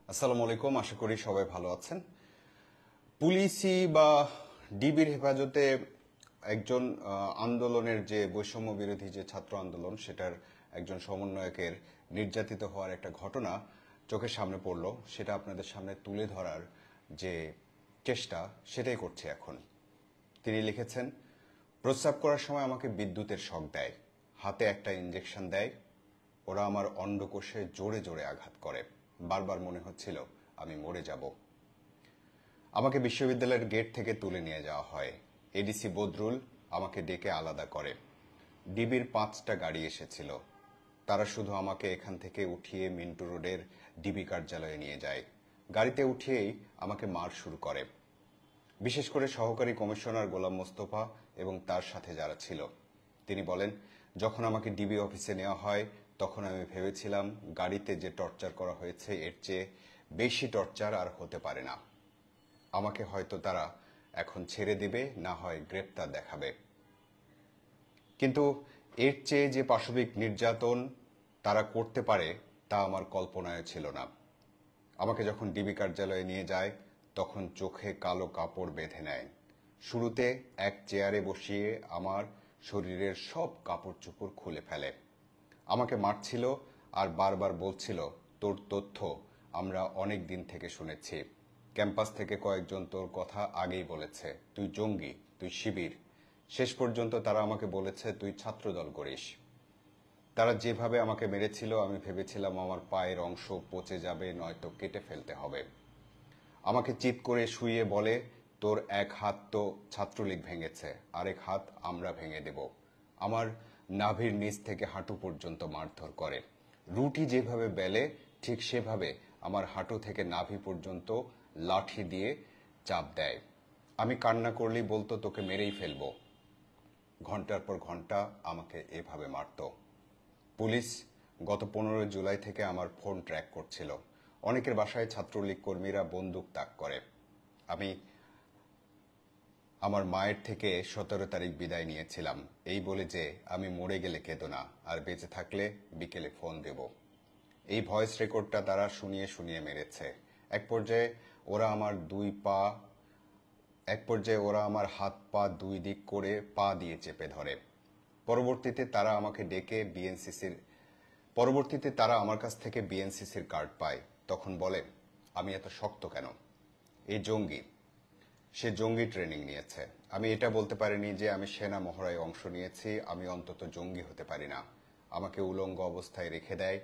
আসসালামু আলাইকুম, আশা করি সবাই ভালো আছেন। পুলিশি বা ডিবির হেফাজতে একজন আন্দোলনের যে বৈষম্য বিরোধী যে ছাত্র আন্দোলন সেটার একজন সমন্বয়কের নির্যাতিত হওয়ার একটা ঘটনা চোখের সামনে পড়লো। সেটা আপনাদের সামনে তুলে ধরার যে চেষ্টা সেটাই করছি এখন। তিনি লিখেছেন, প্রস্রাব করার সময় আমাকে বিদ্যুতের শক দেয়, হাতে একটা ইঞ্জেকশন দেয়, ওরা আমার অন্ডকোষে জোরে জোরে আঘাত করে, বারবার মনে হচ্ছিল আমি মরে যাব। আমাকে বিশ্ববিদ্যালয়ের গেট থেকে তুলে নিয়ে যাওয়া হয়। এডিসি বদরুল আমাকে ডেকে আলাদা করে। ডিবির 5টা গাড়ি এসেছিল। তারা শুধু আমাকে এখান থেকে উঠিয়ে মিন্টু রোডের ডিবি কার্যালয়ে নিয়ে যায়। গাড়িতে উঠিয়েই আমাকে মার শুরু করে, বিশেষ করে সহকারী কমিশনার গোলাম মোস্তফা এবং তার সাথে যারা ছিল। তিনি বলেন, যখন আমাকে ডিবি অফিসে নেওয়া হয় তখন আমি ভেবেছিলাম গাড়িতে যে টর্চার করা হয়েছে এর চেয়ে বেশি টর্চার আর হতে পারে না। আমাকে হয়তো তারা এখন ছেড়ে দিবে, না হয় গ্রেপ্তার দেখাবে, কিন্তু এর চেয়ে যে পাশবিক নির্যাতন তারা করতে পারে তা আমার কল্পনায় ছিল না। আমাকে যখন ডিবি কার্যালয়ে নিয়ে যায় তখন চোখে কালো কাপড় বেঁধে নেয়। শুরুতে এক চেয়ারে বসিয়ে আমার শরীরের সব কাপড় চোপড় খুলে ফেলে। আমাকে মারছিল আর বারবার বলছিল, তোর তথ্য আমরা অনেক দিন থেকে শুনেছি, ক্যাম্পাস থেকে কয়েকজন তোর কথা আগেই বলেছে, তুই জঙ্গি, তুই শিবির। শেষ পর্যন্ত তারা আমাকে বলেছে তুই ছাত্রদল করিস। তারা যেভাবে আমাকে মেরেছিল আমি ভেবেছিলাম আমার পায়ের অংশ পচে যাবে, নয়তো কেটে ফেলতে হবে। আমাকে চিৎ করে শুইয়ে বলে, তোর এক হাত তো ছাত্রলীগ ভেঙেছে, আরেক হাত আমরা ভেঙে দেব। আমার নাভির নিচ থেকে হাঁটু পর্যন্ত মারধর করে। রুটি যেভাবে বেলে ঠিক সেভাবে আমার হাঁটু থেকে নাভি পর্যন্ত লাঠি দিয়ে চাপ দেয়। আমি কান্না করলেই বলতো তোকে মেরেই ফেলবো। ঘন্টার পর ঘন্টা আমাকে এভাবে মারত। পুলিশ গত 15 জুলাই থেকে আমার ফোন ট্র্যাক করছিল। অনেকের বাসায় ছাত্রলীগ কর্মীরা বন্দুক তাক করে। আমি আমার মায়ের থেকে 17 তারিখ বিদায় নিয়েছিলাম, এই বলে যে আমি মরে গেলে কেঁদো না, আর বেঁচে থাকলে বিকেলে ফোন দেব। এই ভয়েস রেকর্ডটা তারা শুনিয়ে শুনিয়ে মেরেছে। এক পর্যায়ে ওরা আমার হাত পা দুই দিক করে পা দিয়ে চেপে ধরে। পরবর্তীতে তারা আমার কাছ থেকে বিএনসিসির কার্ড পায়। তখন বলে, আমি এত শক্ত কেন? এই জঙ্গি, সে জঙ্গি ট্রেনিং নিয়েছে। আমি এটা বলতে পারিনি যে আমি সেনা মহড়ায় অংশ নিয়েছি, আমি অন্তত জঙ্গি হতে পারি না। আমাকে উলঙ্গ অবস্থায় রেখে দেয়।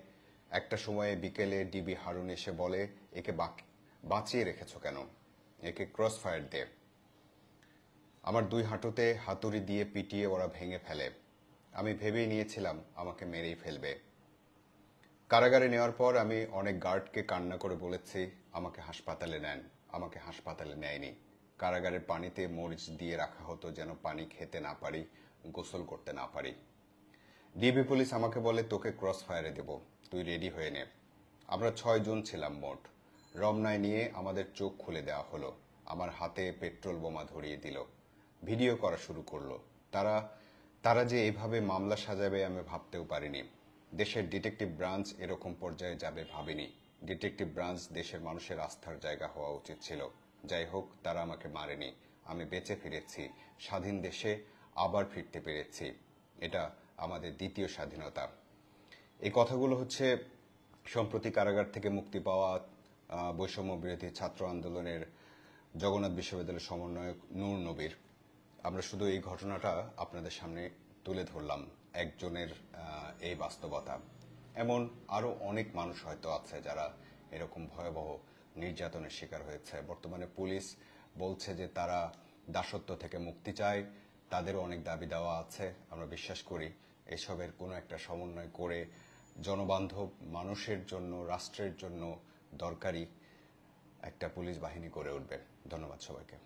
একটা সময়ে বিকেলে ডিবি হারুন এসে বলে, একে বাঁচিয়ে রেখেছ কেন? একে ক্রস ফায়ার দে। আমার 2 হাঁটুতে হাতুড়ি দিয়ে পিটিয়ে ওরা ভেঙে ফেলে। আমি ভেবেই নিয়েছিলাম আমাকে মেরেই ফেলবে। কারাগারে নেওয়ার পর আমি অনেক গার্ডকে কান্না করে বলেছি আমাকে হাসপাতালে নেন। আমাকে হাসপাতালে নেয়নি। কারাগারের পানিতে মরিচ দিয়ে রাখা হতো যেন পানি খেতে না পারি, গোসল করতে না পারি। ডিবি পুলিশ আমাকে বলে, তোকে ক্রস ফায়ারে দেব, তুই রেডি হয়ে নে। আমরা 6 জন ছিলাম মোট। রমনায় নিয়ে আমাদের চোখ খুলে দেওয়া হলো। আমার হাতে পেট্রোল বোমা ধরিয়ে দিল। ভিডিও করা শুরু করলো। তারা যে এভাবে মামলা সাজাবে আমি ভাবতেও পারিনি। দেশের ডিটেকটিভ ব্রাঞ্চ এরকম পর্যায়ে যাবে ভাবিনি। ডিটেকটিভ ব্রাঞ্চ দেশের মানুষের আস্থার জায়গা হওয়া উচিত ছিল। যাই হোক, তারা আমাকে মারেনি। আমি বেঁচে ফিরেছি, স্বাধীন দেশে আবার ফিরতে পেরেছি। এটা আমাদের দ্বিতীয় স্বাধীনতা। এই কথাগুলো হচ্ছে সম্প্রতি কারাগার থেকে মুক্তি পাওয়া বৈষম্য বিরোধী ছাত্র আন্দোলনের জগন্নাথ বিশ্ববিদ্যালয়ের সমন্বয়ক নূর নবীর। আমরা শুধু এই ঘটনাটা আপনাদের সামনে তুলে ধরলাম, একজনের এই বাস্তবতা। এমন আরো অনেক মানুষ হয়তো আছে যারা এরকম ভয়াবহ নির্যাতনের শিকার হয়েছে। বর্তমানে পুলিশ বলছে যে তারা দাসত্ব থেকে মুক্তি চায়, তাদেরও অনেক দাবি দেওয়া আছে। আমরা বিশ্বাস করি এসবের কোনো একটা সমন্বয় করে জনবান্ধব মানুষের জন্য, রাষ্ট্রের জন্য দরকারি একটা পুলিশ বাহিনী গড়ে উঠবে। ধন্যবাদ সবাইকে।